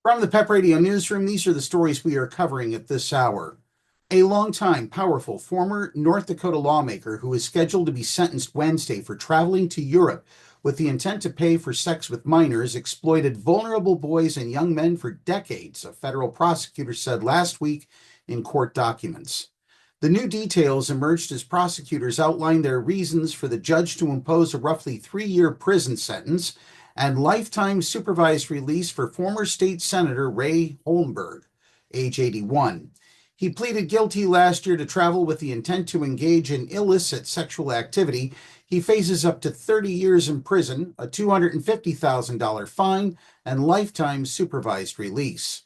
From the PEP Radio Newsroom, these are the stories we are covering at this hour. A longtime, powerful former North Dakota lawmaker who is scheduled to be sentenced Wednesday for traveling to Europe with the intent to pay for sex with minors exploited vulnerable boys and young men for decades, a federal prosecutor said last week in court documents. The new details emerged as prosecutors outlined their reasons for the judge to impose a roughly 3-year prison sentence and lifetime supervised release for former state senator Ray Holmberg, age 81. He pleaded guilty last year to travel with the intent to engage in illicit sexual activity. He faces up to 30 years in prison, a $250,000 fine, and lifetime supervised release.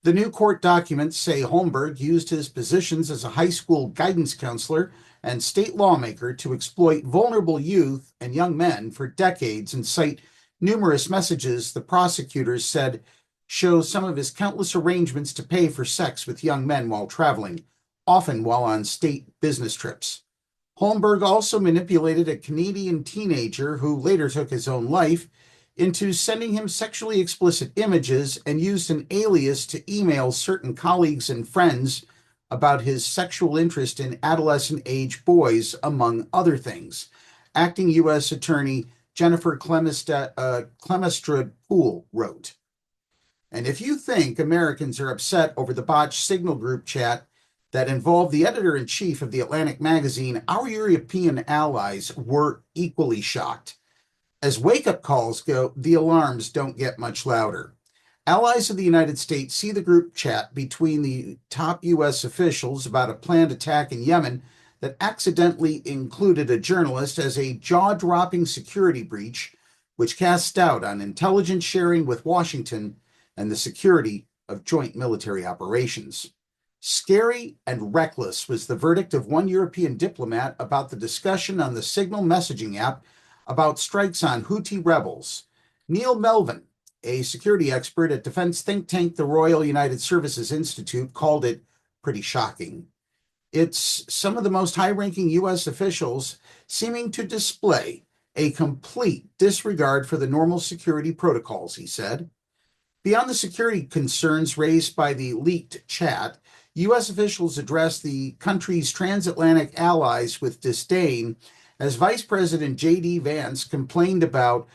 The new court documents say Holmberg used his positions as a high school guidance counselor and state lawmaker to exploit vulnerable youth and young men for decades and cite numerous messages the prosecutors said show some of his countless arrangements to pay for sex with young men while traveling, often while on state business trips. Holmberg also manipulated a Canadian teenager who later took his own life into sending him sexually explicit images and used an alias to email certain colleagues and friends about his sexual interest in adolescent-age boys, among other things. Acting U.S. Attorney Jennifer Clemstrad Poole wrote. And if you think Americans are upset over the botched Signal group chat that involved the editor-in-chief of the Atlantic magazine, our European allies were equally shocked. As wake-up calls go, the alarms don't get much louder. Allies of the United States see the group chat between the top U.S. officials about a planned attack in Yemen that accidentally included a journalist as a jaw-dropping security breach, which casts doubt on intelligence sharing with Washington and the security of joint military operations. Scary and reckless was the verdict of one European diplomat about the discussion on the Signal messaging app about strikes on Houthi rebels. Neil Melvin, a security expert at defense think tank the Royal United Services Institute, called it pretty shocking. It's some of the most high-ranking U.S. officials seeming to display a complete disregard for the normal security protocols, he said. Beyond the security concerns raised by the leaked chat, U.S. officials addressed the country's transatlantic allies with disdain as Vice President J.D. Vance complained about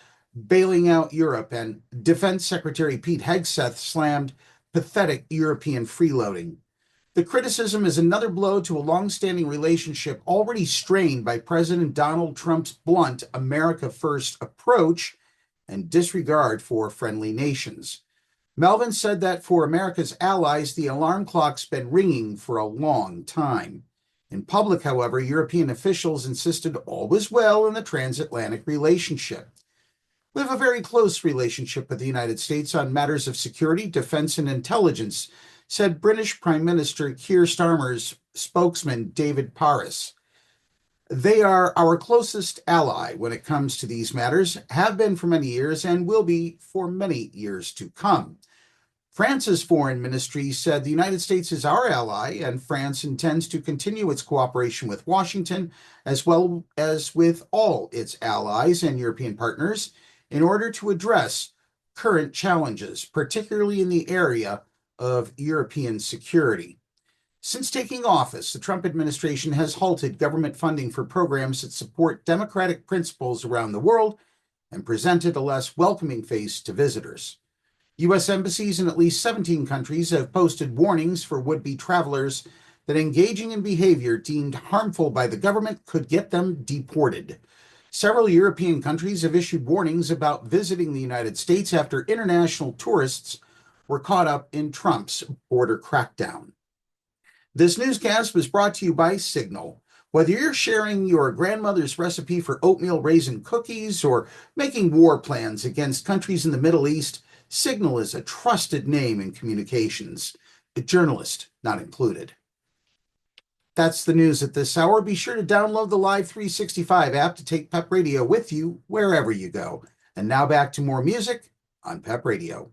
bailing out Europe and Defense Secretary Pete Hegseth slammed pathetic European freeloading. The criticism is another blow to a long-standing relationship already strained by President Donald Trump's blunt America First approach and disregard for friendly nations. Melvin said that for America's allies, the alarm clock's been ringing for a long time. In public, however, European officials insisted all was well in the transatlantic relationship. We have a very close relationship with the United States on matters of security, defense, and intelligence, said British Prime Minister Keir Starmer's spokesman, David Paris. They are our closest ally when it comes to these matters, have been for many years, and will be for many years to come. France's foreign ministry said the United States is our ally, and France intends to continue its cooperation with Washington, as well as with all its allies and European partners, in order to address current challenges, particularly in the area of European security. Since taking office, the Trump administration has halted government funding for programs that support democratic principles around the world and presented a less welcoming face to visitors. U.S. embassies in at least 17 countries have posted warnings for would-be travelers that engaging in behavior deemed harmful by the government could get them deported. Several European countries have issued warnings about visiting the United States after international tourists were caught up in Trump's border crackdown. This newscast was brought to you by Signal. Whether you're sharing your grandmother's recipe for oatmeal raisin cookies or making war plans against countries in the Middle East, Signal is a trusted name in communications, a journalist not included. That's the news at this hour. Be sure to download the Live 365 app to take PEP Radio with you wherever you go. And now back to more music on PEP Radio.